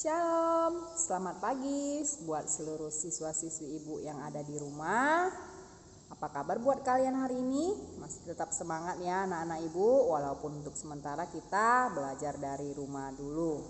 Shalom, selamat pagi buat seluruh siswa-siswi ibu yang ada di rumah. Apa kabar buat kalian hari ini? Masih tetap semangat ya anak-anak ibu, walaupun untuk sementara kita belajar dari rumah dulu.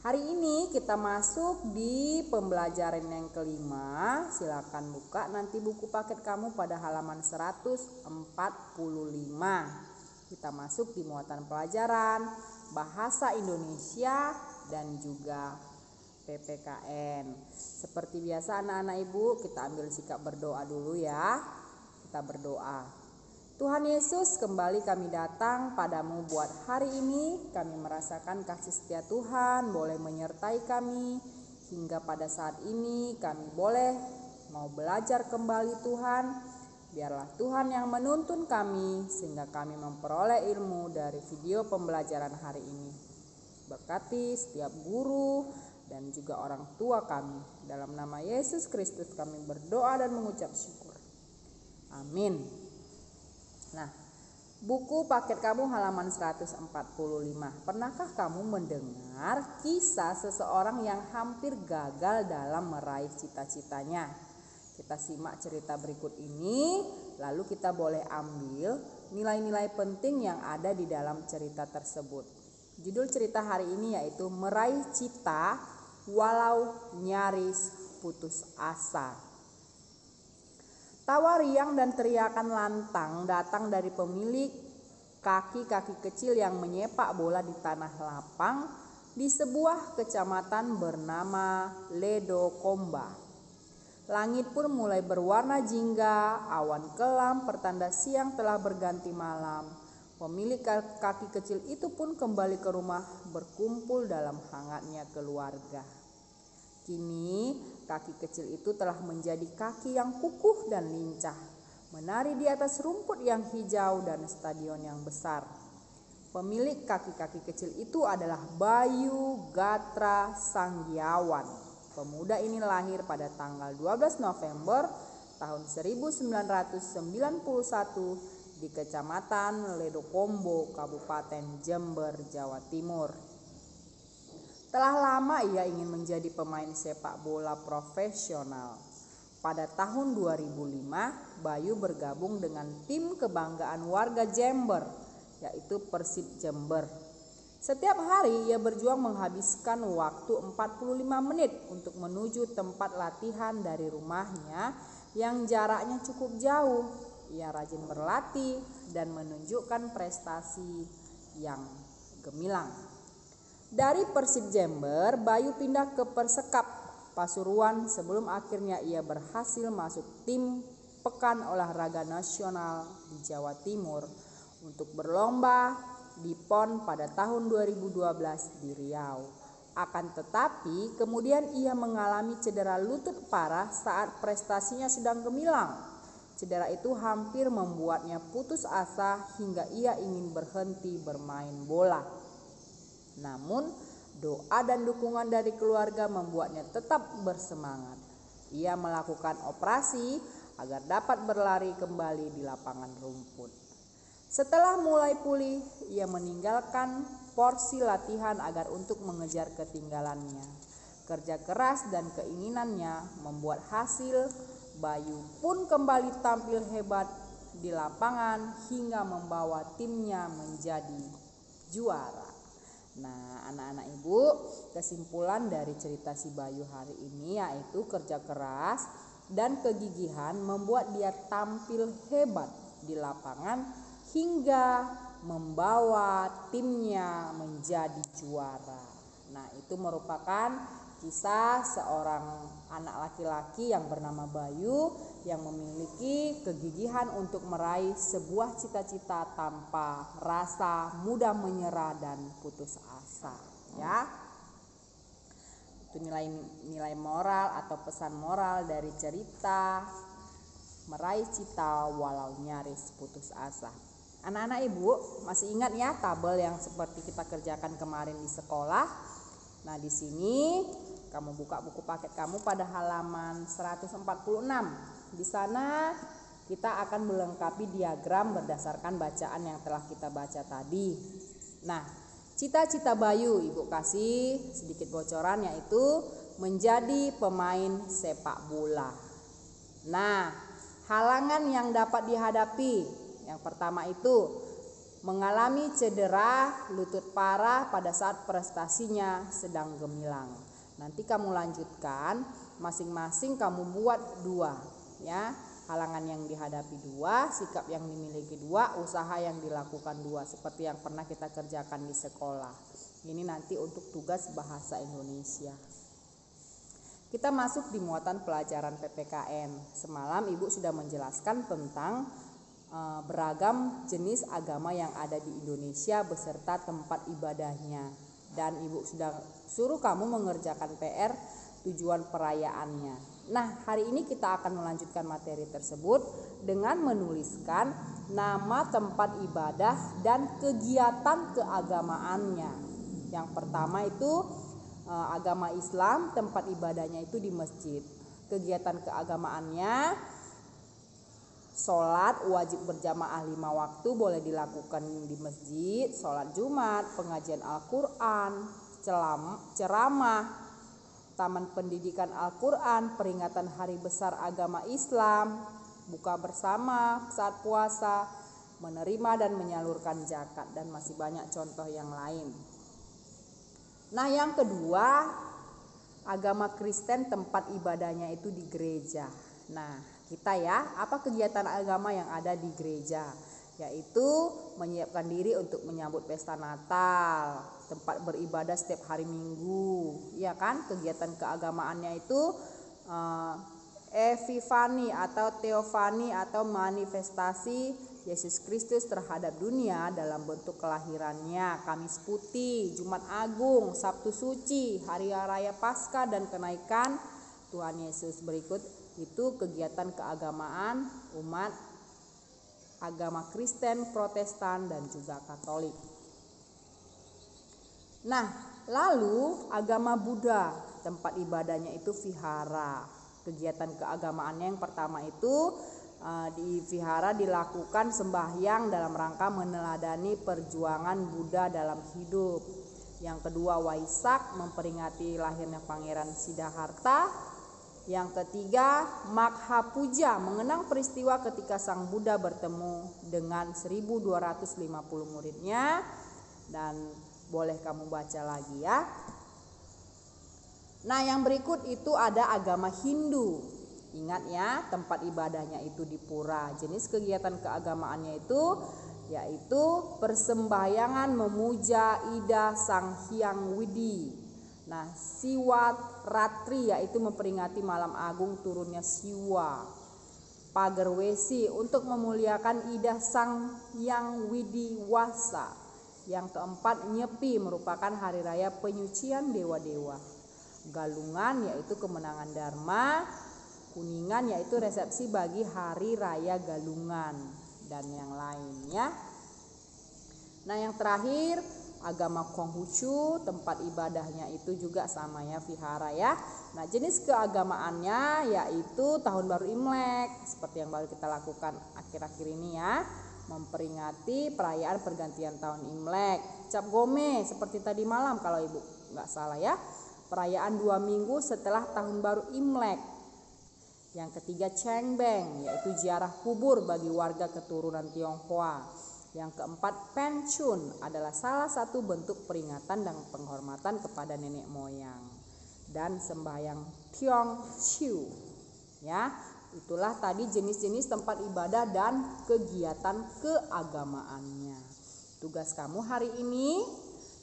Hari ini kita masuk di pembelajaran yang kelima. Silakan buka nanti buku paket kamu pada halaman 145. Kita masuk di muatan pelajaran Bahasa Indonesia dan juga PPKN. Seperti biasa anak-anak ibu, kita ambil sikap berdoa dulu ya. Kita berdoa. Tuhan Yesus, kembali kami datang padamu buat hari ini. Kami merasakan kasih setia Tuhan boleh menyertai kami. Hingga pada saat ini kami boleh mau belajar kembali Tuhan. Biarlah Tuhan yang menuntun kami sehingga kami memperoleh ilmu dari video pembelajaran hari ini. Berkati setiap guru dan juga orang tua kami. Dalam nama Yesus Kristus kami berdoa dan mengucap syukur. Amin. Nah, buku paket kamu halaman 145. Pernahkah kamu mendengar kisah seseorang yang hampir gagal dalam meraih cita-citanya? Kita simak cerita berikut ini, lalu kita boleh ambil nilai-nilai penting yang ada di dalam cerita tersebut. Judul cerita hari ini yaitu Meraih Cita Walau Nyaris Putus Asa. Tawa riang dan teriakan lantang datang dari pemilik kaki-kaki kecil yang menyepak bola di tanah lapang di sebuah kecamatan bernama Ledokomba. Langit pun mulai berwarna jingga, awan kelam pertanda siang telah berganti malam. Pemilik kaki kecil itu pun kembali ke rumah berkumpul dalam hangatnya keluarga. Kini kaki kecil itu telah menjadi kaki yang kukuh dan lincah, menari di atas rumput yang hijau dan stadion yang besar. Pemilik kaki-kaki kecil itu adalah Bayu Gatra Sanggiawan. Pemuda ini lahir pada tanggal 12 November tahun 1991 di Kecamatan Ledokombo, Kabupaten Jember, Jawa Timur. Telah lama ia ingin menjadi pemain sepak bola profesional. Pada tahun 2005, Bayu bergabung dengan tim kebanggaan warga Jember, yaitu Persib Jember. Setiap hari ia berjuang menghabiskan waktu 45 menit untuk menuju tempat latihan dari rumahnya yang jaraknya cukup jauh. Ia rajin berlatih dan menunjukkan prestasi yang gemilang. Dari Persib Jember, Bayu pindah ke Persekap Pasuruan sebelum akhirnya ia berhasil masuk tim Pekan Olahraga Nasional di Jawa Timur untuk berlomba di PON pada tahun 2012 di Riau. Akan tetapi kemudian ia mengalami cedera lutut parah saat prestasinya sedang gemilang. Cedera itu hampir membuatnya putus asa hingga ia ingin berhenti bermain bola. Namun doa dan dukungan dari keluarga membuatnya tetap bersemangat. Ia melakukan operasi agar dapat berlari kembali di lapangan rumput. Setelah mulai pulih, ia meninggalkan porsi latihan agar untuk mengejar ketinggalannya. Kerja keras dan keinginannya membuat hasil. Bayu pun kembali tampil hebat di lapangan hingga membawa timnya menjadi juara. Nah, anak-anak ibu, kesimpulan dari cerita si Bayu hari ini yaitu kerja keras dan kegigihan membuat dia tampil hebat di lapangan hingga membawa timnya menjadi juara. Nah, itu merupakan kisah seorang anak laki-laki yang bernama Bayu yang memiliki kegigihan untuk meraih sebuah cita-cita tanpa rasa mudah menyerah dan putus asa, ya. Itu nilai moral atau pesan moral dari cerita Meraih Cita Walau Nyaris Putus Asa. Anak-anak ibu masih ingat ya tabel yang seperti kita kerjakan kemarin di sekolah? Nah, di sini kamu buka buku paket kamu pada halaman 146. Di sana kita akan melengkapi diagram berdasarkan bacaan yang telah kita baca tadi. Nah, Cita-cita Bayu, Ibu kasih sedikit bocoran, yaitu menjadi pemain sepak bola. Nah, halangan yang dapat dihadapi, yang pertama itu mengalami cedera lutut parah pada saat prestasinya sedang gemilang. Nanti kamu lanjutkan, masing-masing kamu buat 2 ya. Halangan yang dihadapi 2, sikap yang dimiliki 2, usaha yang dilakukan 2, seperti yang pernah kita kerjakan di sekolah. Ini nanti untuk tugas bahasa Indonesia. Kita masuk di muatan pelajaran PPKN. Semalam Ibu sudah menjelaskan tentang beragam jenis agama yang ada di Indonesia beserta tempat ibadahnya. Dan Ibu sudah suruh kamu mengerjakan PR tujuan perayaannya. Nah, hari ini kita akan melanjutkan materi tersebut dengan menuliskan nama tempat ibadah dan kegiatan keagamaannya. Yang pertama itu agama Islam, tempat ibadahnya itu di masjid. Kegiatan keagamaannya, sholat wajib berjamaah 5 waktu boleh dilakukan di masjid, sholat Jumat, pengajian Al-Quran, ceramah, taman pendidikan Al-Quran, peringatan hari besar agama Islam, buka bersama saat puasa, menerima dan menyalurkan zakat, dan masih banyak contoh yang lain. Nah, yang kedua, agama Kristen tempat ibadahnya itu di gereja. Nah, kita ya, apa kegiatan agama yang ada di gereja? Yaitu menyiapkan diri untuk menyambut pesta Natal, tempat beribadah setiap hari Minggu, ya kan? Kegiatan keagamaannya itu Epifani atau Teofani atau manifestasi Yesus Kristus terhadap dunia dalam bentuk kelahirannya, Kamis Putih, Jumat Agung, Sabtu Suci, Hari Raya Paskah, dan kenaikan Tuhan Yesus. Berikut itu kegiatan keagamaan umat agama Kristen, Protestan, dan juga Katolik. Nah, lalu agama Buddha, tempat ibadahnya itu vihara. Kegiatan keagamaannya yang pertama itu di vihara dilakukan sembahyang dalam rangka meneladani perjuangan Buddha dalam hidup. Yang kedua, Waisak, memperingati lahirnya Pangeran Siddhartha. Yang ketiga, Magha Puja, mengenang peristiwa ketika Sang Buddha bertemu dengan 1250 muridnya. Dan boleh kamu baca lagi ya. Nah, yang berikut itu ada agama Hindu. Ingat ya, tempat ibadahnya itu di pura. Jenis kegiatan keagamaannya itu yaitu persembahyangan memuja Ida Sang Hyang Widi. Nah, Siwaratri yaitu memperingati malam agung turunnya Siwa. Pagerwesi untuk memuliakan Ida Sang Hyang Widi Wasa. Yang keempat, Nyepi merupakan hari raya penyucian dewa-dewa. Galungan yaitu kemenangan Dharma. Kuningan yaitu resepsi bagi hari raya Galungan, dan yang lainnya. Nah, yang terakhir agama Konghucu, tempat ibadahnya itu juga sama ya, vihara ya. Nah, jenis keagamaannya yaitu tahun baru Imlek, seperti yang baru kita lakukan akhir-akhir ini ya, memperingati perayaan pergantian tahun Imlek. Cap Gome seperti tadi malam kalau Ibu nggak salah ya, perayaan 2 minggu setelah tahun baru Imlek. Yang ketiga, Cengbeng, yaitu ziarah kubur bagi warga keturunan Tionghoa. Yang keempat, Penchun adalah salah satu bentuk peringatan dan penghormatan kepada nenek moyang. Dan sembahyang Tiong Chiu. Ya, itulah tadi jenis-jenis tempat ibadah dan kegiatan keagamaannya. Tugas kamu hari ini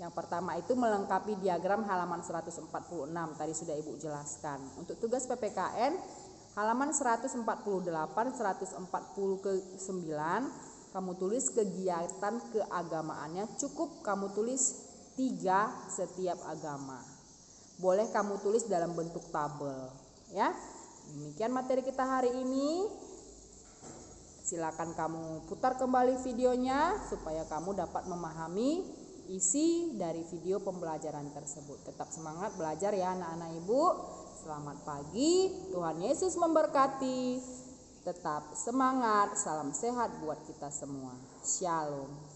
yang pertama itu melengkapi diagram halaman 146. Tadi sudah Ibu jelaskan. Untuk tugas PPKN halaman 148, 149 kamu tulis kegiatan keagamaannya, cukup kamu tulis 3 setiap agama. Boleh kamu tulis dalam bentuk tabel ya. Demikian materi kita hari ini. Silakan kamu putar kembali videonya supaya kamu dapat memahami isi dari video pembelajaran tersebut. Tetap semangat belajar ya anak-anak Ibu. Selamat pagi, Tuhan Yesus memberkati. Tetap semangat, salam sehat buat kita semua. Shalom.